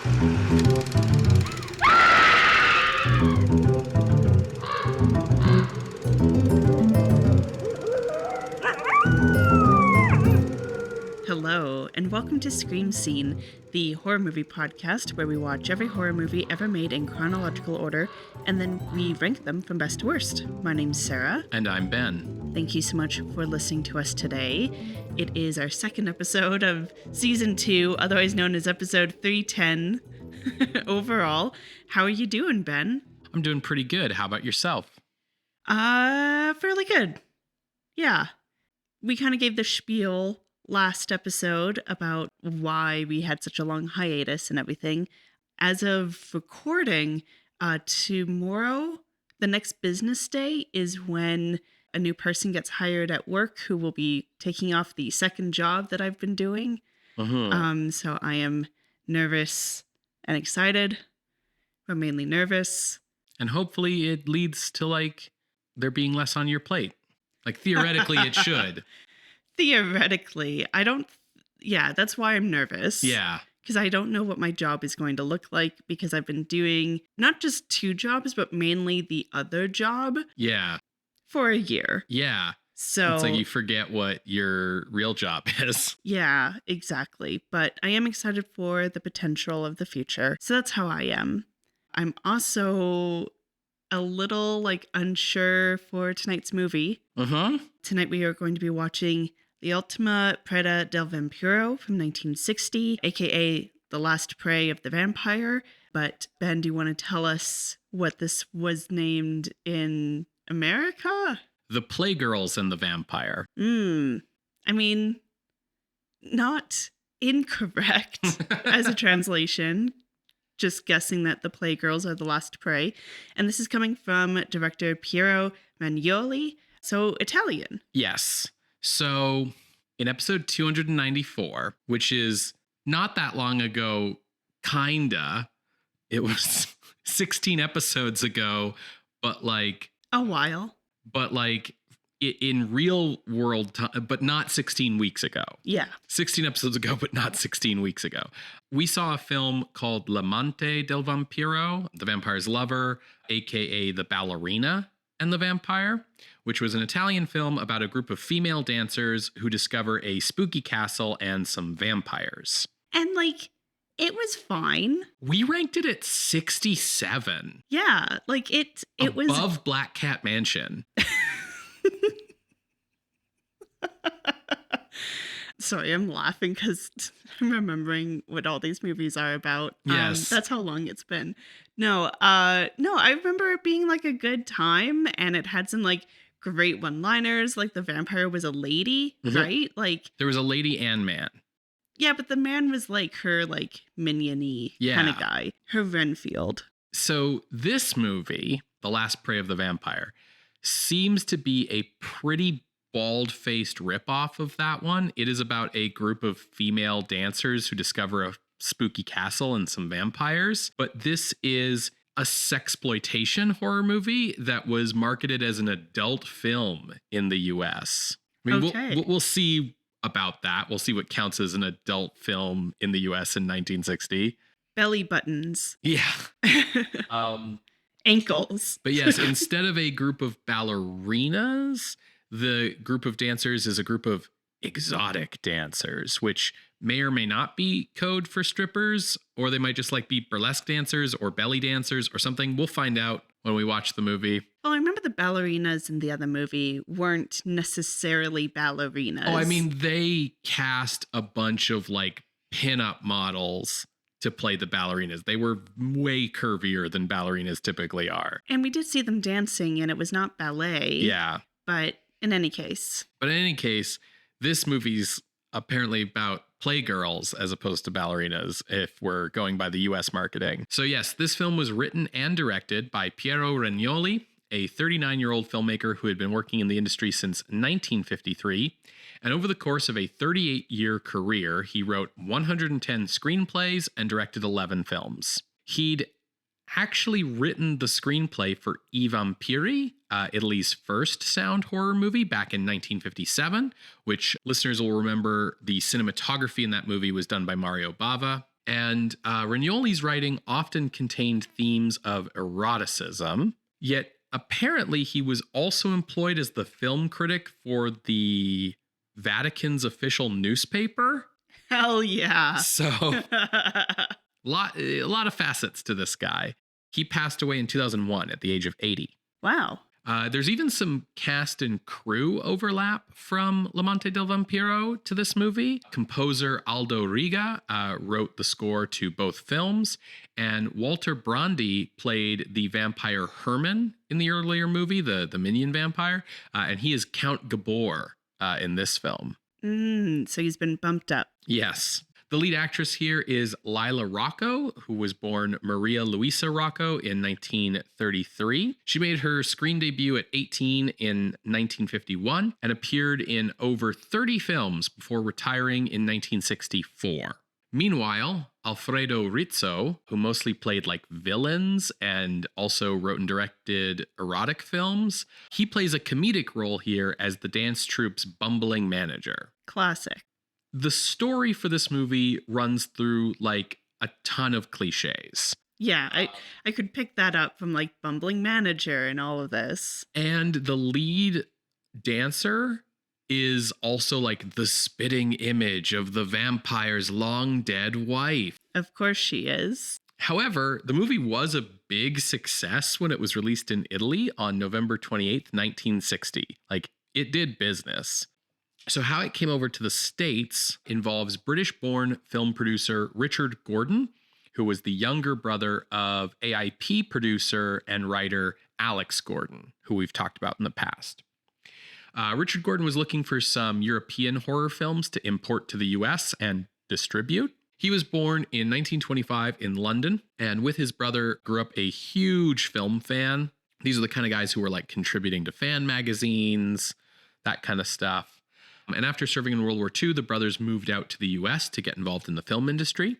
Hello, and welcome to Scream Scene, the horror movie podcast where we watch every horror movie ever made in chronological order, and then we rank them from best to worst. My name's Sarah. And I'm Ben. Thank you so much for listening to us today. It is our second episode of Season 2, otherwise known as episode 310 overall. How are you doing, Ben? I'm doing pretty good. How about yourself? Fairly good. Yeah. We kind of gave the spiel last episode about why we had such a long hiatus and everything. As of recording, tomorrow, the next business day, is when a new person gets hired at work who will be taking off the second job that I've been doing. So I am nervous and excited, but mainly nervous. And hopefully it leads to there being less on your plate. Theoretically it should. Theoretically, that's why I'm nervous. Yeah. Because I don't know what my job is going to look like, because I've been doing not just two jobs, but mainly the other job. Yeah. For a year. Yeah. So it's like you forget what your real job is. Yeah, exactly. But I am excited for the potential of the future. So that's how I am. I'm also a little unsure for tonight's movie. Tonight we are going to be watching L'ULTIMA Preda del Vampiro from 1960, aka The Last Prey of the Vampire. But Ben, do you want to tell us what this was named in America? The Playgirls and the Vampire. I mean, not incorrect as a translation. Just guessing that the Playgirls are the last prey. And this is coming from director Piero Regnoli, so Italian. Yes. So in episode 294, which is not that long ago, kinda, it was 16 episodes ago, but a while. But in real world time, but not 16 weeks ago. Yeah. 16 episodes ago, but not 16 weeks ago. We saw a film called L'amante del vampiro, the vampire's lover, aka the ballerina and the vampire, which was an Italian film about a group of female dancers who discover a spooky castle and some vampires. And it was fine. We ranked it at 67. Yeah, it was above Black Cat Mansion. Sorry, I'm laughing because I'm remembering what all these movies are about. Yes. That's how long it's been. No, I remember it being a good time, and it had some great one-liners. The vampire was a lady, right? There was a lady and man. Yeah, but the man was her minion-y kind of guy. Her Renfield. So this movie, The Last Prey of the Vampire, seems to be a pretty bald-faced ripoff of that one. It is about a group of female dancers who discover a spooky castle and some vampires. But this is a sexploitation horror movie that was marketed as an adult film in the US. I mean, okay. we'll see about that. We'll see what counts as an adult film in the US in 1960. Belly buttons. Yeah. Ankles. But yes, instead of a group of ballerinas, the group of dancers is a group of exotic dancers, which may or may not be code for strippers, or they might just be burlesque dancers or belly dancers or something. We'll find out when we watch the movie. Well, I remember the ballerinas in the other movie weren't necessarily ballerinas. Oh, I mean, they cast a bunch of pinup models to play the ballerinas. They were way curvier than ballerinas typically are. And we did see them dancing, and it was not ballet. Yeah. But in any case, this movie's apparently about playgirls as opposed to ballerinas, if we're going by the US marketing. So yes, this film was written and directed by Piero Regnoli, a 39-year-old filmmaker who had been working in the industry since 1953. And over the course of a 38-year career, he wrote 110 screenplays and directed 11 films. He'd actually written the screenplay for I Vampiri, Italy's first sound horror movie back in 1957, which listeners will remember the cinematography in that movie was done by Mario Bava. And Regnoli's writing often contained themes of eroticism, yet apparently he was also employed as the film critic for the Vatican's official newspaper. Hell yeah. So a lot of facets to this guy. He passed away in 2001 at the age of 80. Wow. There's even some cast and crew overlap from L'amante del vampiro to this movie. Composer Aldo Riga wrote the score to both films, and Walter Brandi played the vampire Herman in the earlier movie, the minion vampire, and he is Count Gabor in this film. So he's been bumped up. Yes. The lead actress here is Lila Rocco, who was born Maria Luisa Rocco in 1933. She made her screen debut at 18 in 1951 and appeared in over 30 films before retiring in 1964. Meanwhile, Alfredo Rizzo, who mostly played like villains and also wrote and directed erotic films, he plays a comedic role here as the dance troupe's bumbling manager. Classic. The story for this movie runs through like a ton of cliches. Yeah, I could pick that up from like bumbling manager and all of this. And the lead dancer is also like the spitting image of the vampire's long dead wife. Of course she is. However, the movie was a big success when it was released in Italy on November 28th, 1960. Like, it did business. So how it came over to the States involves British-born film producer Richard Gordon, who was the younger brother of AIP producer and writer Alex Gordon, who we've talked about in the past. Richard Gordon was looking for some European horror films to import to the US and distribute. He was born in 1925 in London, and with his brother grew up a huge film fan. These are the kind of guys who were like contributing to fan magazines, that kind of stuff. And after serving in World War II, the brothers moved out to the US to get involved in the film industry.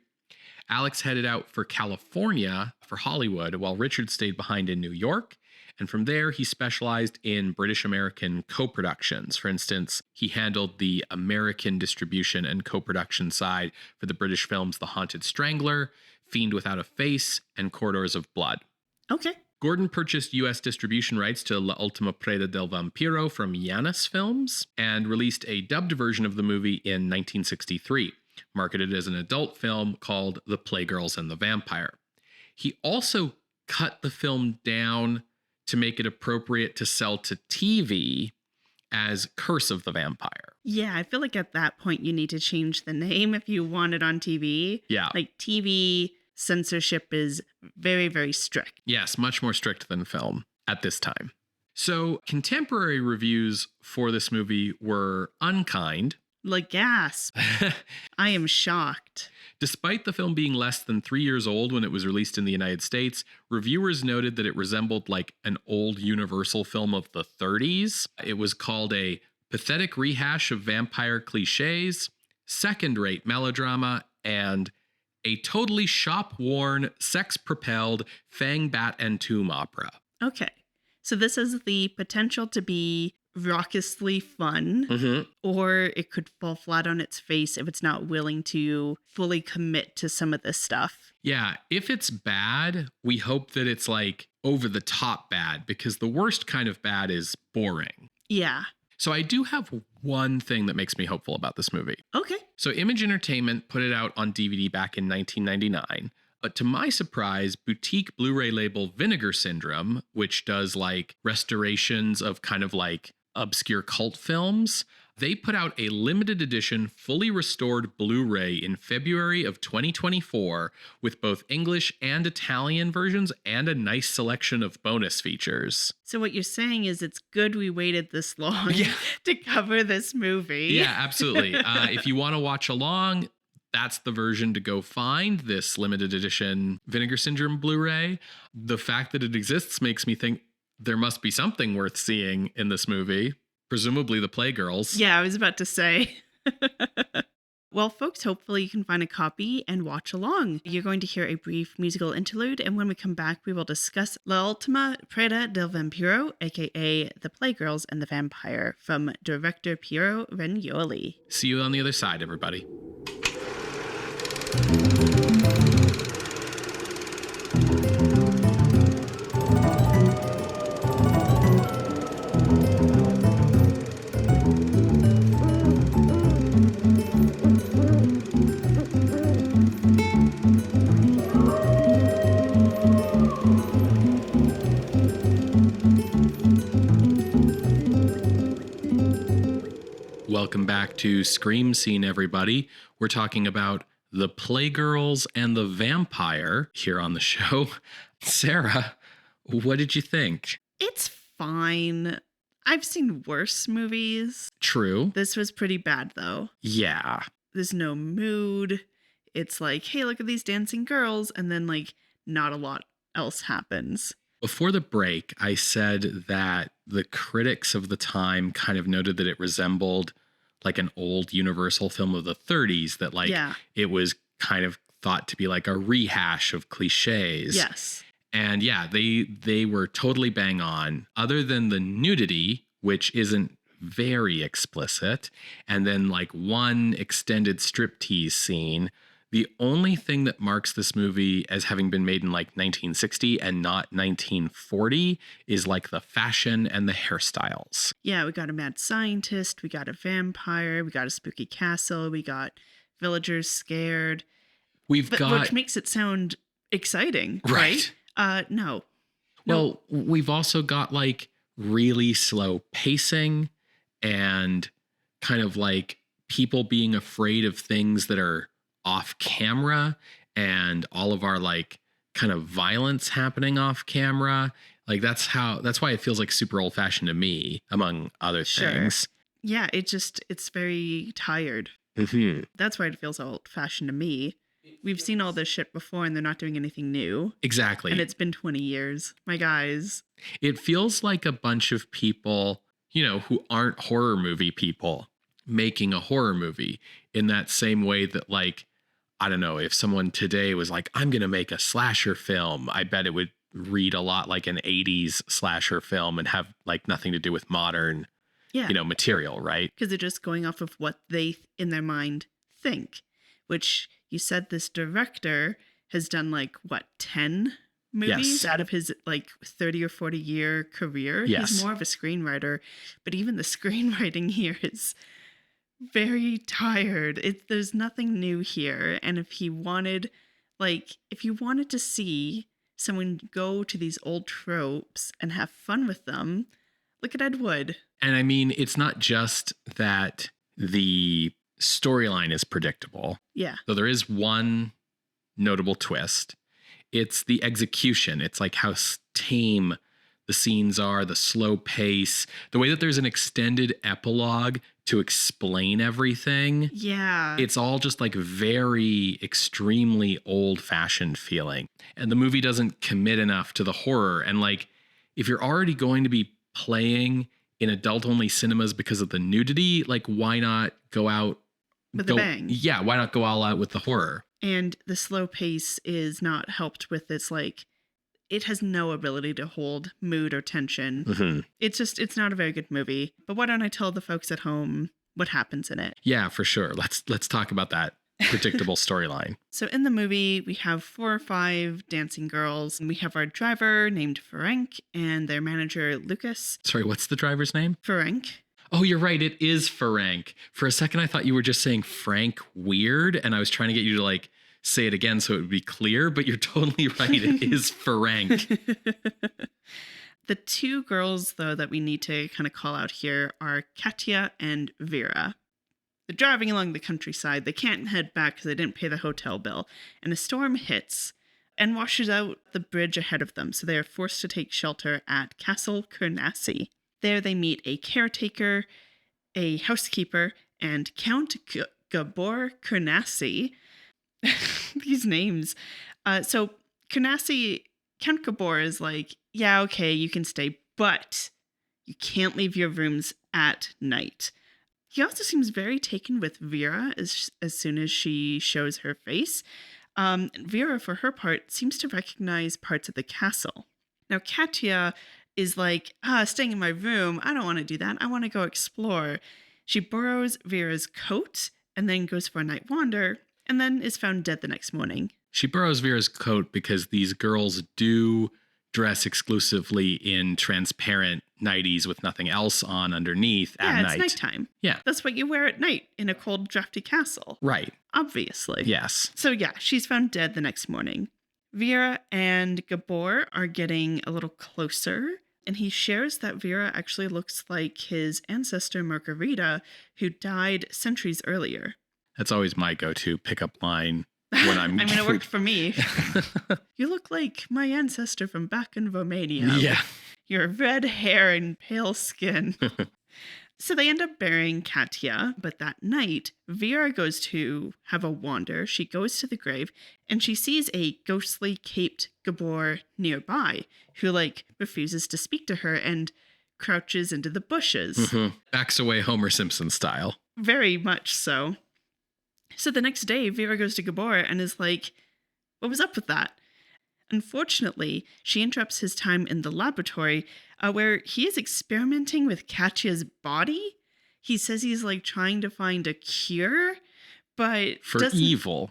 Alex headed out for California for Hollywood, while Richard stayed behind in New York. And from there, he specialized in British-American co-productions. For instance, he handled the American distribution and co-production side for the British films The Haunted Strangler, Fiend Without a Face, and Corridors of Blood. Okay. Gordon purchased U.S. distribution rights to L'ultima preda del vampiro from Janus Films and released a dubbed version of the movie in 1963, marketed as an adult film called The Playgirls and the Vampire. He also cut the film down to make it appropriate to sell to TV as Curse of the Vampire. Yeah, I feel like at that point you need to change the name if you want it on TV. Yeah. Like TV censorship is very, very strict. Yes, much more strict than film at this time. So contemporary reviews for this movie were unkind. Like, gasp. I am shocked. Despite the film being less than 3 years old when it was released in the United States, reviewers noted that it resembled like an old Universal film of the 30s. It was called a pathetic rehash of vampire cliches, second-rate melodrama, and a totally shop-worn, sex-propelled fang, bat, and tomb opera. Okay. So this has the potential to be raucously fun, or it could fall flat on its face if it's not willing to fully commit to some of this stuff. Yeah, if it's bad, we hope that it's like over the top bad, because the worst kind of bad is boring. Yeah. So I do have one thing that makes me hopeful about this movie. Okay. So Image Entertainment put it out on DVD back in 1999. But to my surprise, boutique Blu-ray label Vinegar Syndrome, which does like restorations of kind of like obscure cult films, they put out a limited edition, fully restored Blu-ray in February of 2024 with both English and Italian versions and a nice selection of bonus features. So what you're saying is it's good we waited this long to cover this movie. Yeah, absolutely. If you want to watch along, that's the version to go find, this limited edition Vinegar Syndrome Blu-ray. The fact that it exists makes me think there must be something worth seeing in this movie. Presumably the Playgirls. Yeah, I was about to say. Well, folks, hopefully you can find a copy and watch along. You're going to hear a brief musical interlude, and when we come back, we will discuss L'ultima preda del vampiro, aka The Playgirls and the Vampire, from director Piero Regnoli. See you on the other side, everybody. Welcome back to Scream Scene, everybody. We're talking about The Playgirls and the Vampire here on the show. Sarah, what did you think? It's fine. I've seen worse movies. True. This was pretty bad, though. Yeah. There's no mood. It's like, hey, look at these dancing girls. And then, like, not a lot else happens. Before the break, I said that the critics of the time kind of noted that it resembled like an old Universal film of the 30s, that like it was kind of thought to be like a rehash of cliches. Yes. And yeah, they were totally bang on, other than the nudity, which isn't very explicit, and then like one extended striptease scene. The only thing that marks this movie as having been made in like 1960 and not 1940 is like the fashion and the hairstyles. Yeah, we got a mad scientist, we got a vampire, we got a spooky castle, we got villagers scared. Which makes it sound exciting, right? No. Well, we've also got like really slow pacing and kind of like people being afraid of things that are off camera, and all of our like kind of violence happening off camera. Like that's why it feels like super old fashioned to me, among other things. Yeah, it's very tired. Mm-hmm. That's why it feels old fashioned to me. We've seen all this shit before and they're not doing anything new. Exactly. And it's been 20 years. My guys. It feels like a bunch of people, who aren't horror movie people making a horror movie, in that same way that like, I don't know, if someone today was like, I'm going to make a slasher film, I bet it would read a lot like an 80s slasher film and have like nothing to do with modern, material, right? Because they're just going off of what they, in their mind, think. Which you said this director has done like, 10 movies out of his like 30 or 40 year career? Yes. He's more of a screenwriter. But even the screenwriting here is very tired. There's nothing new here. And if you wanted to see someone go to these old tropes and have fun with them, look at Ed Wood. And I mean, it's not just that the storyline is predictable. Yeah. So there is one notable twist. It's the execution. It's like how tame the scenes are, the slow pace, the way that there's an extended epilogue to explain everything. Yeah. It's all just like very extremely old fashioned feeling. And the movie doesn't commit enough to the horror. And like, if you're already going to be playing in adult only cinemas because of the nudity, like why not go out with a bang? Yeah. Why not go all out with the horror? And the slow pace is not helped with this, like, it has no ability to hold mood or tension. Mm-hmm. It's not a very good movie. But why don't I tell the folks at home what happens in it? Yeah, for sure. Let's talk about that predictable storyline. So in the movie, we have 4 or 5 dancing girls. And we have our driver named Ferenc and their manager, Lucas. Sorry, what's the driver's name? Ferenc. Oh, you're right. It is Ferenc. For a second, I thought you were just saying Frank Weird, and I was trying to get you to like say it again so it would be clear, but you're totally right. It is Ferenc. The 2 girls, though, that we need to kind of call out here are Katya and Vera. They're driving along the countryside. They can't head back because they didn't pay the hotel bill. And a storm hits and washes out the bridge ahead of them. So they are forced to take shelter at Castle Kernassi. There they meet a caretaker, a housekeeper, and Count Gabor Kernassi. These names. So Kernassi, Count Gabor is like, yeah, okay, you can stay, but you can't leave your rooms at night. He also seems very taken with Vera as soon as she shows her face. Vera, for her part, seems to recognize parts of the castle. Now, Katya is like, staying in my room. I don't want to do that. I want to go explore. She borrows Vera's coat and then goes for a night wander and then is found dead the next morning. She borrows Vera's coat because these girls do dress exclusively in transparent nighties with nothing else on underneath at night. Yeah, it's nighttime. Yeah. That's what you wear at night in a cold, drafty castle. Right. Obviously. Yes. So yeah, she's found dead the next morning. Vera and Gabor are getting a little closer And he shares that Vera actually looks like his ancestor Margarita, who died centuries earlier. That's always my go-to pickup line when I'm... I mean, it worked for me. You look like my ancestor from back in Romania. Yeah. Your red hair and pale skin. So they end up burying Katya, but that night, Vera goes to have a wander. She goes to the grave, and she sees a ghostly caped Gabor nearby, who, refuses to speak to her and crouches into the bushes. Mm-hmm. Backs away Homer Simpson style. Very much so. So the next day, Vera goes to Gabor and is like, what was up with that? Unfortunately, she interrupts his time in the laboratory where he is experimenting with Katya's body. He says he's trying to find a cure, but For evil,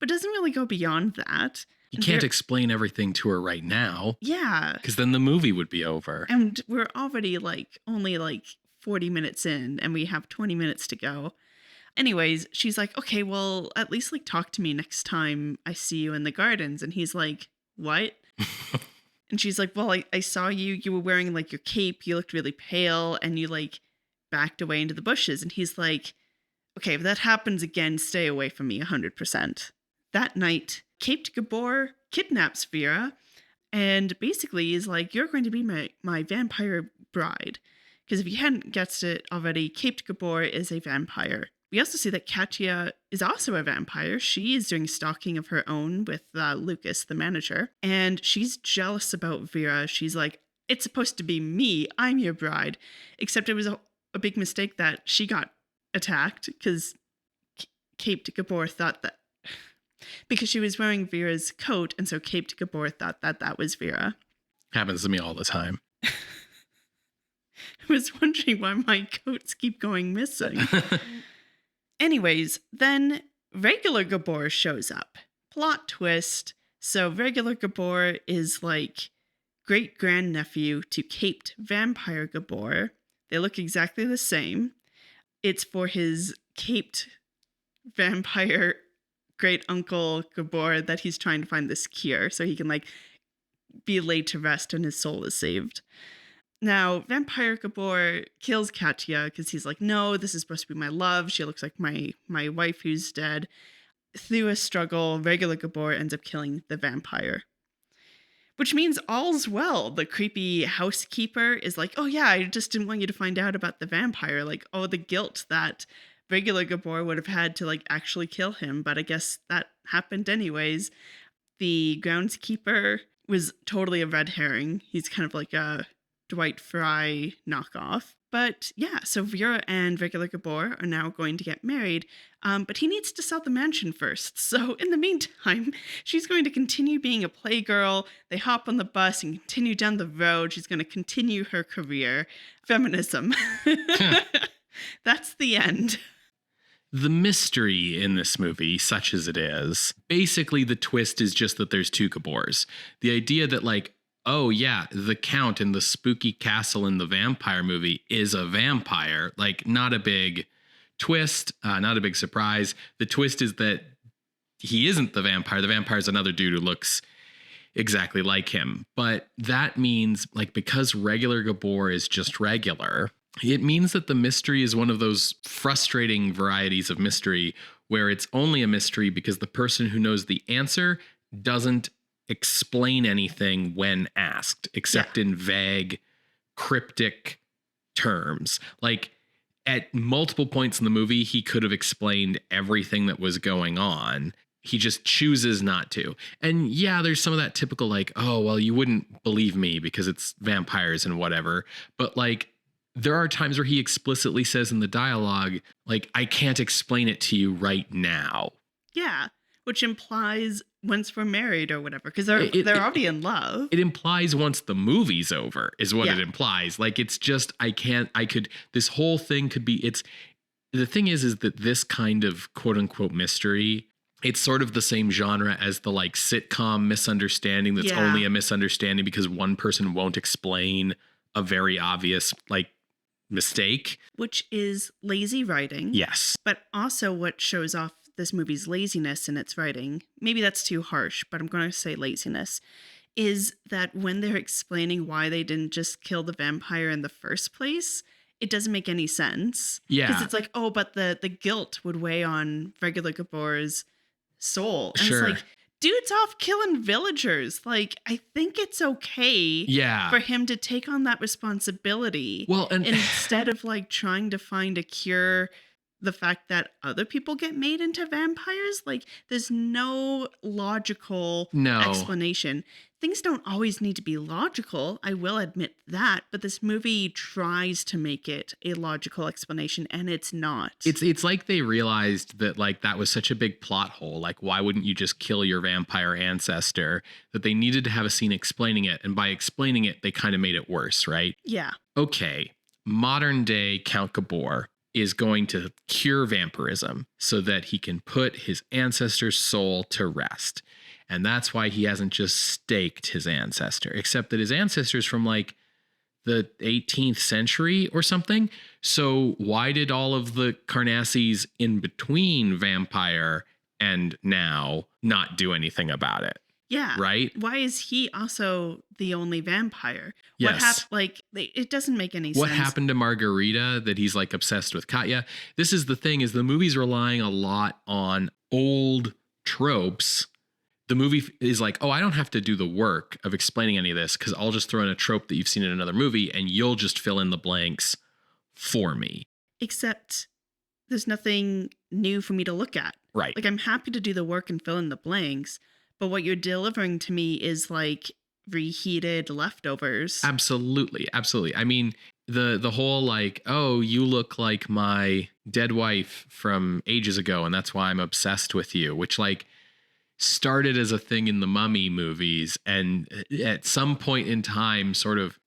but doesn't really go beyond that. You can't explain everything to her right now. Yeah. Because then the movie would be over. And we're already only 40 minutes in and we have 20 minutes to go. Anyways, she's like, okay, well, at least talk to me next time I see you in the gardens. And he's like, what? And she's like, well, I saw you were wearing your cape. You looked really pale and you backed away into the bushes. And he's like, okay, if that happens again, stay away from me 100%. That night, Caped Gabor kidnaps Vera and basically is like, you're going to be my vampire bride. Because if you hadn't guessed it already, Caped Gabor is a vampire. We also see that Katya is also a vampire. She is doing stalking of her own with Lucas, the manager. And she's jealous about Vera. She's like, it's supposed to be me. I'm your bride. Except it was a big mistake that she got attacked because Caped Gabor thought that... because she was wearing Vera's coat. And so Caped Gabor thought that was Vera. Happens to me all the time. I was wondering why my coats keep going missing. Anyways, then regular Gabor shows up. Plot twist. So regular Gabor is great-grandnephew to caped vampire Gabor. They look exactly the same. It's for his caped vampire great-uncle Gabor that he's trying to find this cure so he can be laid to rest and his soul is saved. Now, Vampire Gabor kills Katya because he's like, no, this is supposed to be my love. She looks like my wife who's dead. Through a struggle, regular Gabor ends up killing the vampire. Which means all's well. The creepy housekeeper is like, oh yeah, I just didn't want you to find out about the vampire. The guilt that regular Gabor would have had to actually kill him. But I guess that happened anyways. The groundskeeper was totally a red herring. He's kind of like a Dwight Fry knockoff. But yeah, so Vera and regular Gabor are now going to get married, but he needs to sell the mansion first. So in the meantime, she's going to continue being a playgirl. They hop on the bus and continue down the road. She's going to continue her career. Feminism. That's the end. The mystery in this movie, such as it is, basically the twist is just that there's two Gabors. The idea that oh yeah, the Count in the spooky castle in the vampire movie is a vampire. Not a big twist, not a big surprise. The twist is that he isn't the vampire. The vampire is another dude who looks exactly like him. But that means, because regular Gabor is just regular, it means that the mystery is one of those frustrating varieties of mystery where it's only a mystery because the person who knows the answer doesn't explain anything when asked, except in vague, cryptic terms. At multiple points in the movie, he could have explained everything that was going on. He just chooses not to. And yeah, there's some of that typical oh, well, you wouldn't believe me because it's vampires and whatever. But there are times where he explicitly says in the dialogue, I can't explain it to you right now. Yeah, which implies once we're married or whatever, because they're already in love. It implies once the movie's over is what it implies. It's just, this whole thing could be, the thing is that this kind of quote unquote mystery, it's sort of the same genre as the sitcom misunderstanding that's only a misunderstanding because one person won't explain a very obvious mistake. Which is lazy writing. Yes. But also what shows off this movie's laziness in its writing, maybe that's too harsh, but I'm going to say laziness, is that when they're explaining why they didn't just kill the vampire in the first place, it doesn't make any sense. Yeah. Because it's like, oh, but the guilt would weigh on regular Gabor's soul. And Sure. it's like, dude's off killing villagers. Like, I think it's okay Yeah. for him to take on that responsibility. Well, and instead of like trying to find a cure, the fact that other people get made into vampires, like there's no logical explanation. Things don't always need to be logical, I will admit that, but this movie tries to make it a logical explanation, and it's not. It's like they realized that like that was such a big plot hole. Like, why wouldn't you just kill your vampire ancestor? That they needed to have a scene explaining it, and by explaining it, they kind of made it worse, right? Yeah. Okay, modern day Count Gabor is going to cure vampirism so that he can put his ancestor's soul to rest. And that's why he hasn't just staked his ancestor, except that his ancestor's from like the 18th century or something. So why did all of the Carnassis in between vampire and now not do anything about it? Yeah. Right? Why is he also the only vampire? Yes. It doesn't make any sense. What happened to Margarita that he's like obsessed with Katya? This is the thing, is the movie's relying a lot on old tropes. The movie is like, oh, I don't have to do the work of explaining any of this because I'll just throw in a trope that you've seen in another movie and you'll just fill in the blanks for me. Except there's nothing new for me to look at. Right. Like, I'm happy to do the work and fill in the blanks, but what you're delivering to me is like reheated leftovers. Absolutely. Absolutely. I mean, the whole like, oh, you look like my dead wife from ages ago and that's why I'm obsessed with you, which like started as a thing in the Mummy movies and at some point in time sort of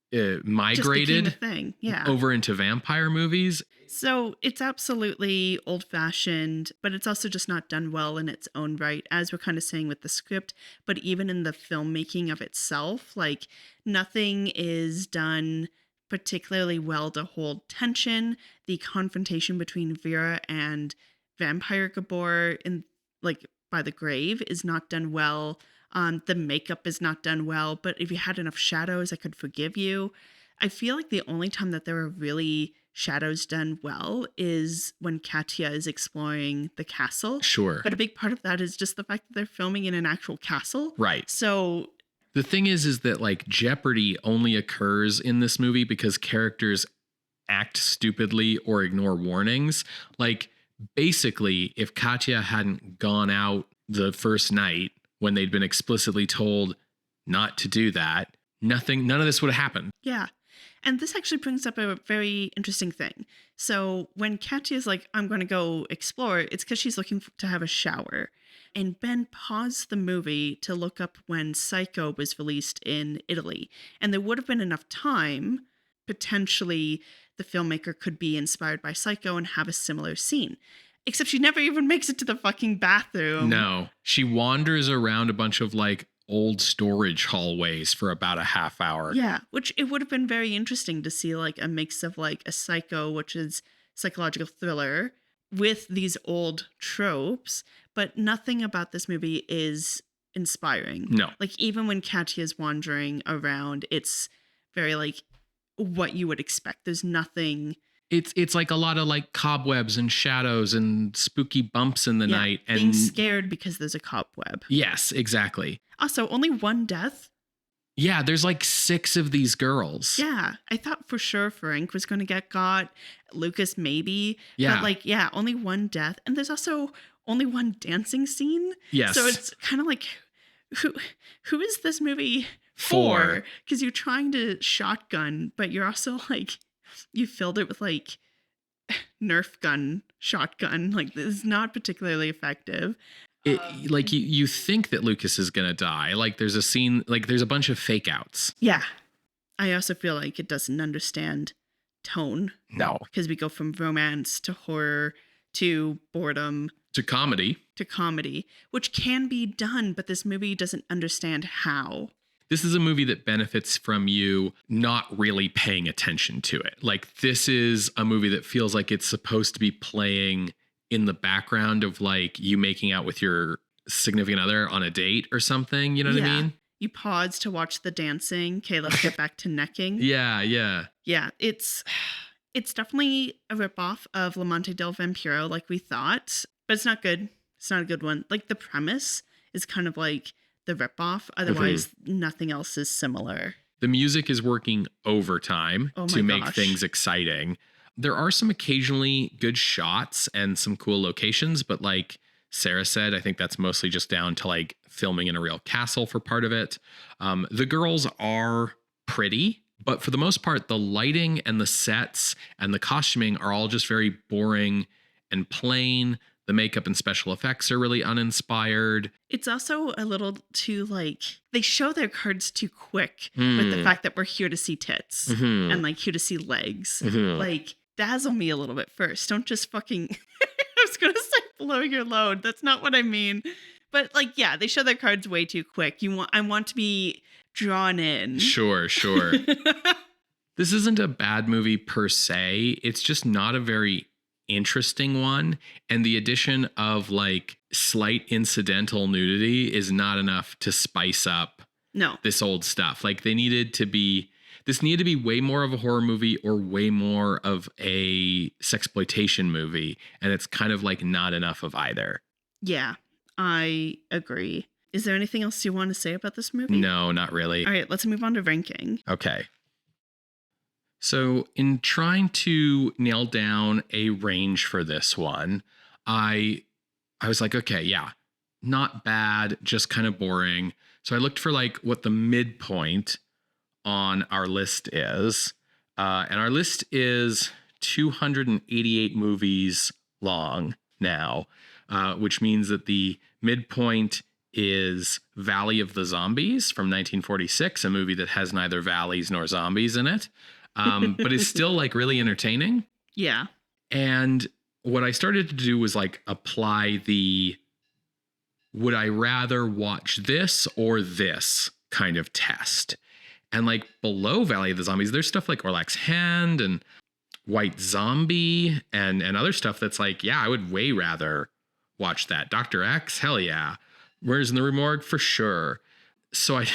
migrated just became a thing. Yeah. over into vampire movies. So it's absolutely old-fashioned, but it's also just not done well in its own right, as we're kind of saying with the script, but even in the filmmaking of itself, like nothing is done particularly well to hold tension. The confrontation between Vera and Vampire Gabor in like by the grave is not done well. The makeup is not done well, but if you had enough shadows, I could forgive you. I feel like the only time that there were really shadows done well is when Katya is exploring the castle. Sure. But a big part of that is just the fact that they're filming in an actual castle. Right. So the thing is that like jeopardy only occurs in this movie because characters act stupidly or ignore warnings. Like basically, if Katya hadn't gone out the first night when they'd been explicitly told not to do that, none of this would have happened. Yeah. And this actually brings up a very interesting thing. So when Katya's like, I'm going to go explore, it's because she's looking to have a shower. And Ben paused the movie to look up when Psycho was released in Italy. And there would have been enough time, potentially the filmmaker could be inspired by Psycho and have a similar scene. Except she never even makes it to the fucking bathroom. No. She wanders around a bunch of like old storage hallways for about a half hour. Yeah, which it would have been very interesting to see like a mix of like a Psycho, which is psychological thriller, with these old tropes, but nothing about this movie is inspiring. No. Like even when Katya's wandering around, it's very like what you would expect. There's nothing. It's like a lot of like cobwebs and shadows and spooky bumps in the night and being scared because there's a cobweb. Yes, exactly. Also, only one death. Yeah, there's like 6 of these girls. Yeah, I thought for sure Frank was going to get got. Lucas maybe. Yeah. But like, yeah, only one death. And there's also only one dancing scene. Yes. So it's kind of like, who is this movie for? Because you're trying to shotgun, but you're also like, you filled it with like Nerf gun shotgun. Like this is not particularly effective. Like you think that Lucas is gonna die. Like there's a scene, like there's a bunch of fake outs. Yeah. I also feel like it doesn't understand tone. No. Because we go from romance to horror to boredom to comedy, which can be done, but this movie doesn't understand how. This is a movie that benefits from you not really paying attention to it. Like this is a movie that feels like it's supposed to be playing in the background of like you making out with your significant other on a date or something. You know what I mean? You pause to watch the dancing. Okay, let's get back to necking. Yeah, yeah. Yeah, it's definitely a ripoff of L'Amante del Vampiro, like we thought, but it's not good. It's not a good one. Like the premise is kind of like the ripoff. Otherwise, nothing else is similar. The music is working overtime to make things exciting. There are some occasionally good shots and some cool locations, but like Sarah said, I think that's mostly just down to like filming in a real castle for part of it. The girls are pretty, but for the most part, the lighting and the sets and the costuming are all just very boring and plain. The makeup and special effects are really uninspired. It's also a little too like, they show their cards too quick with the fact that we're here to see tits and like here to see legs. Like, dazzle me a little bit first. Don't just fucking, I was going to say blow your load. That's not what I mean. But like, yeah, they show their cards way too quick. I want to be drawn in. Sure. This isn't a bad movie per se. It's just not a very interesting one, and the addition of like slight incidental nudity is not enough to spice up this old stuff. Like this needed to be way more of a horror movie or way more of a sexploitation movie, and it's kind of like not enough of either. Yeah, I agree. Is there anything else you want to say about this movie? No, not really. All right, let's move on to ranking. Okay. So in trying to nail down a range for this one, I was like, okay, yeah, not bad, just kind of boring. So I looked for like what the midpoint on our list is. And our list is 288 movies long now, which means that the midpoint is Valley of the Zombies from 1946, a movie that has neither valleys nor zombies in it. But it's still like really entertaining. Yeah. And what I started to do was like apply would I rather watch this or this kind of test? And like below Valley of the Zombies, there's stuff like Orlax Hand and White Zombie and other stuff that's like, yeah, I would way rather watch that. Dr. X, hell yeah. Murders in the Rue Morgue, for sure. So I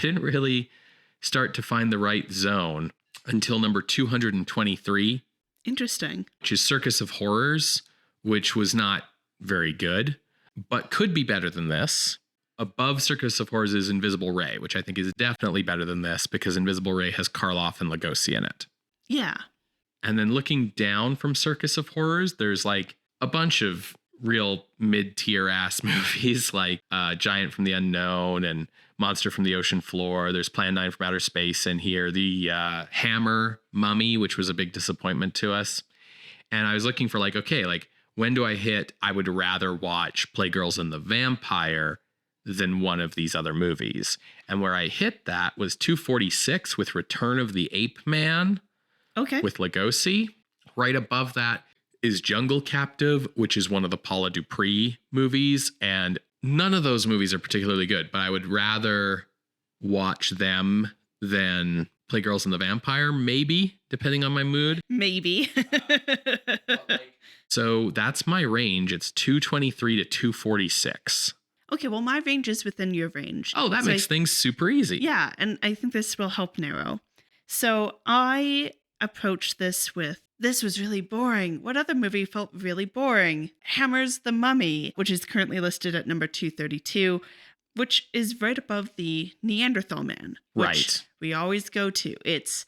didn't really start to find the right zone until number 223. Interesting. Which is Circus of Horrors, which was not very good, but could be better than this. Above Circus of Horrors is Invisible Ray, which I think is definitely better than this because Invisible Ray has Karloff and Lugosi in it. Yeah. And then looking down from Circus of Horrors, there's like a bunch of real mid-tier ass movies like Giant from the Unknown and Monster from the Ocean Floor. There's Plan 9 from Outer Space in here. The Hammer Mummy, which was a big disappointment to us. And I was looking for like, okay, like when do I hit I would rather watch Playgirls and the Vampire than one of these other movies? And where I hit that was 246 with Return of the Ape Man. Okay. With Lugosi. Right above that is Jungle Captive, which is one of the Paula Dupree movies. And none of those movies are particularly good, but I would rather watch them than Playgirls and the Vampire, maybe, depending on my mood. Maybe. So that's my range. It's 223 to 246. Okay, well, my range is within your range. Oh, that makes things super easy. Yeah, and I think this will help narrow. So I approached this with, this was really boring. What other movie felt really boring? Hammer's The Mummy, which is currently listed at number 232, which is right above the Neanderthal Man, which we always go to. It's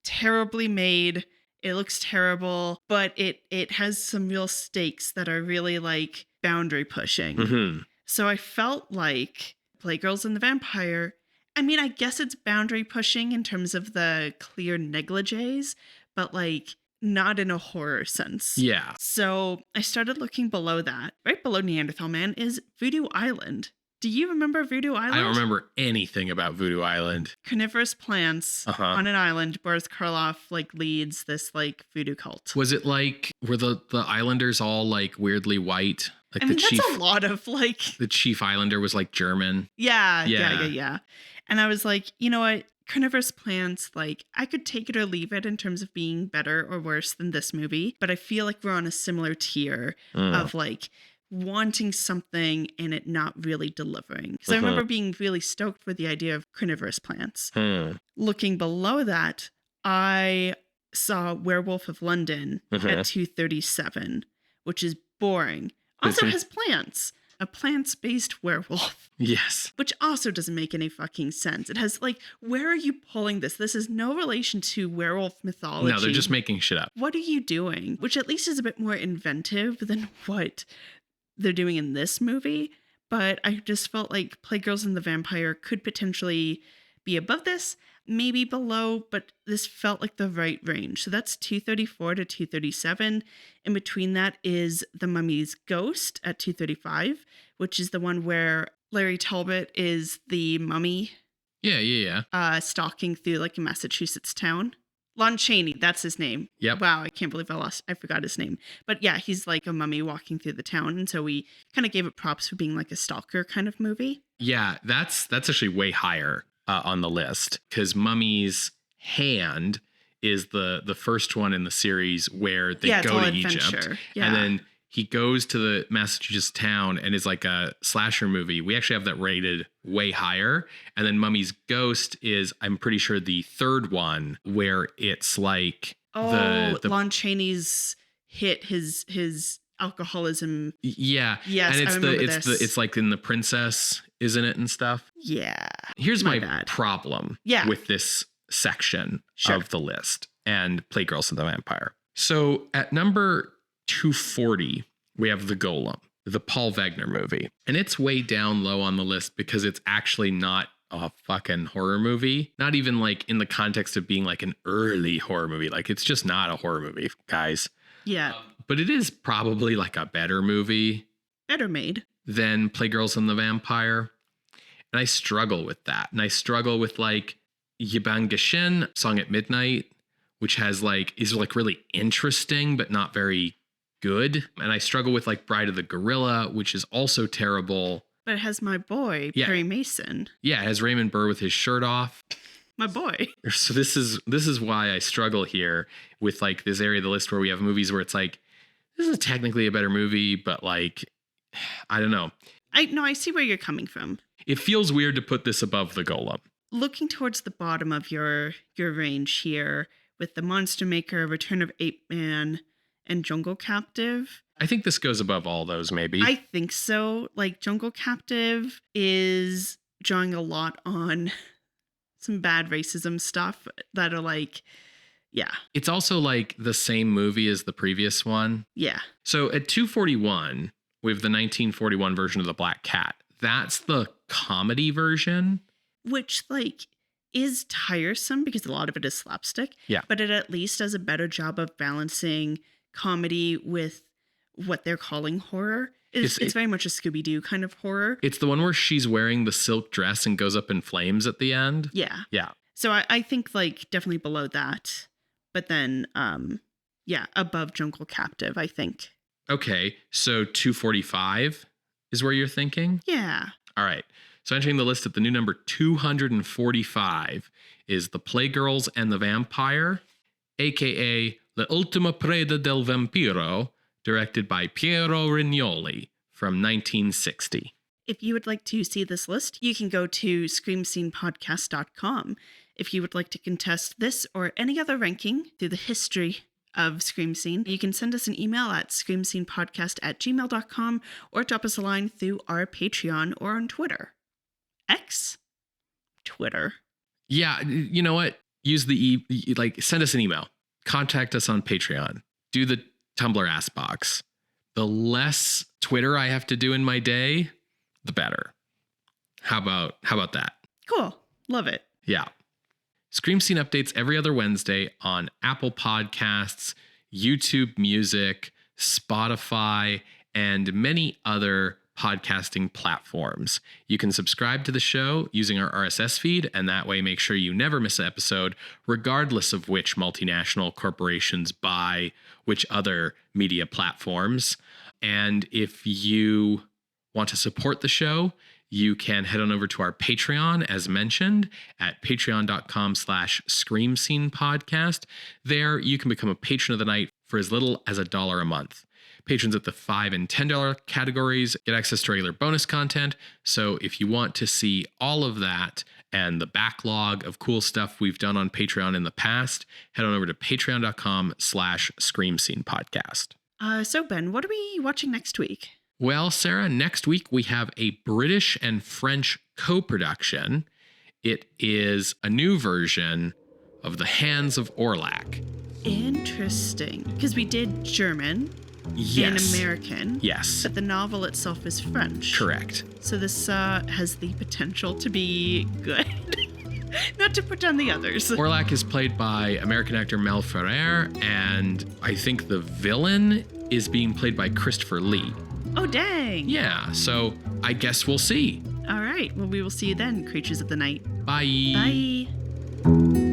terribly made. It looks terrible, but it has some real stakes that are really like boundary pushing. Mm-hmm. So I felt like Playgirls and the Vampire, I mean, I guess it's boundary pushing in terms of the clear negligees, but like not in a horror sense. Yeah. So I started looking below that. Right below Neanderthal Man is Voodoo Island. Do you remember Voodoo Island? I don't remember anything about Voodoo Island. Carnivorous plants on an island. Boris Karloff like leads this like voodoo cult. Was it like, were the islanders all like weirdly white? Like I mean, that's a lot of like... The chief islander was like German. Yeah. And I was like, you know what? Carnivorous plants, like I could take it or leave it in terms of being better or worse than this movie. But I feel like we're on a similar tier of like wanting something and it not really delivering. Because I remember being really stoked with the idea of carnivorous plants. Looking below that, I saw Werewolf of London at 237, which is boring. Also has plants. A plants-based werewolf. Yes. Which also doesn't make any fucking sense. It has, like, where are you pulling this? This is no relation to werewolf mythology. No, they're just making shit up. What are you doing? Which at least is a bit more inventive than what they're doing in this movie. But I just felt like Playgirls and the Vampire could potentially be above this, maybe below, but this felt like the right range. So that's 234 to 237. In between that is The Mummy's Ghost at 235, which is the one where Larry Talbot is the mummy. Yeah. Stalking through like a Massachusetts town. Lon Chaney, that's his name. Yep. Wow, I can't believe I forgot his name. But yeah, he's like a mummy walking through the town. And so we kind of gave it props for being like a stalker kind of movie. Yeah, that's actually way higher on the list, because Mummy's Hand is the first one in the series where they go to Egypt. Yeah. And then he goes to the Massachusetts town and is like a slasher movie. We actually have that rated way higher. And then Mummy's Ghost is, I'm pretty sure, the third one where it's like the Lon Chaney's hit his alcoholism. Yeah. Yes, and I remember this. It's like in The Princess, isn't it, and stuff? Yeah. Here's my problem with this section of the list and Playgirls and the Vampire. So at number 240, we have The Golem, the Paul Wegener movie. And it's way down low on the list because it's actually not a fucking horror movie. Not even like in the context of being like an early horror movie. Like, it's just not a horror movie, guys. Yeah. But it is probably like a better movie. Better made. Than Playgirls and the Vampire. And I struggle with that. And I struggle with like Yiban Geshen, Song at Midnight, which is really interesting, but not very good. And I struggle with like Bride of the Gorilla, which is also terrible. But it has my boy, Perry Mason. Yeah, it has Raymond Burr with his shirt off. My boy. So this is why I struggle here with like this area of the list where we have movies where it's like, this is technically a better movie, but like, I don't know. I see where you're coming from. It feels weird to put this above The Golem. Looking towards the bottom of your range here with The Monster Maker, Return of Ape Man, and Jungle Captive. I think this goes above all those, maybe. I think so. Like, Jungle Captive is drawing a lot on some bad racism stuff that are like, yeah. It's also like the same movie as the previous one. Yeah. So at 241, we have the 1941 version of The Black Cat. That's the comedy version. Which, like, is tiresome because a lot of it is slapstick. Yeah. But it at least does a better job of balancing comedy with what they're calling horror. It's very much a Scooby-Doo kind of horror. It's the one where she's wearing the silk dress and goes up in flames at the end. Yeah. Yeah. So I think, like, definitely below that. But then, above Jungle Captive, I think. Okay. So 245 is where you're thinking? Yeah. All right. So entering the list at the new number 245 is The Playgirls and the Vampire, a.k.a. L'Ultima Preda del Vampiro, directed by Piero Regnoli from 1960. If you would like to see this list, you can go to screamscenepodcast.com. If you would like to contest this or any other ranking through the history of Scream Scene, you can send us an email at screamscenepodcast@gmail.com or drop us a line through our Patreon or on Twitter. Twitter. Yeah, you know what? Use send us an email. Contact us on Patreon. Do the Tumblr ask box. The less Twitter I have to do in my day, the better. How about that? Cool. Love it. Yeah. Scream Scene updates every other Wednesday on Apple Podcasts, YouTube Music, Spotify, and many other podcasting platforms. You can subscribe to the show using our RSS feed, and that way make sure you never miss an episode, regardless of which multinational corporations buy which other media platforms. And if you want to support the show, you can head on over to our Patreon, as mentioned, at patreon.com/screamscenepodcast. There, you can become a patron of the night for as little as $1 a month. Patrons at the $5 and $10 categories get access to regular bonus content. So if you want to see all of that and the backlog of cool stuff we've done on Patreon in the past, head on over to patreon.com/screamscenepodcast. So Ben, what are we watching next week? Well, Sarah, next week we have a British and French co-production. It is a new version of The Hands of Orlac. Interesting. Because we did German and American. Yes. But the novel itself is French. Correct. So this has the potential to be good. Not to put down the others. Orlac is played by American actor Mel Ferrer, and I think the villain is being played by Christopher Lee. Oh, dang. Yeah, so I guess we'll see. All right. Well, we will see you then, creatures of the night. Bye. Bye.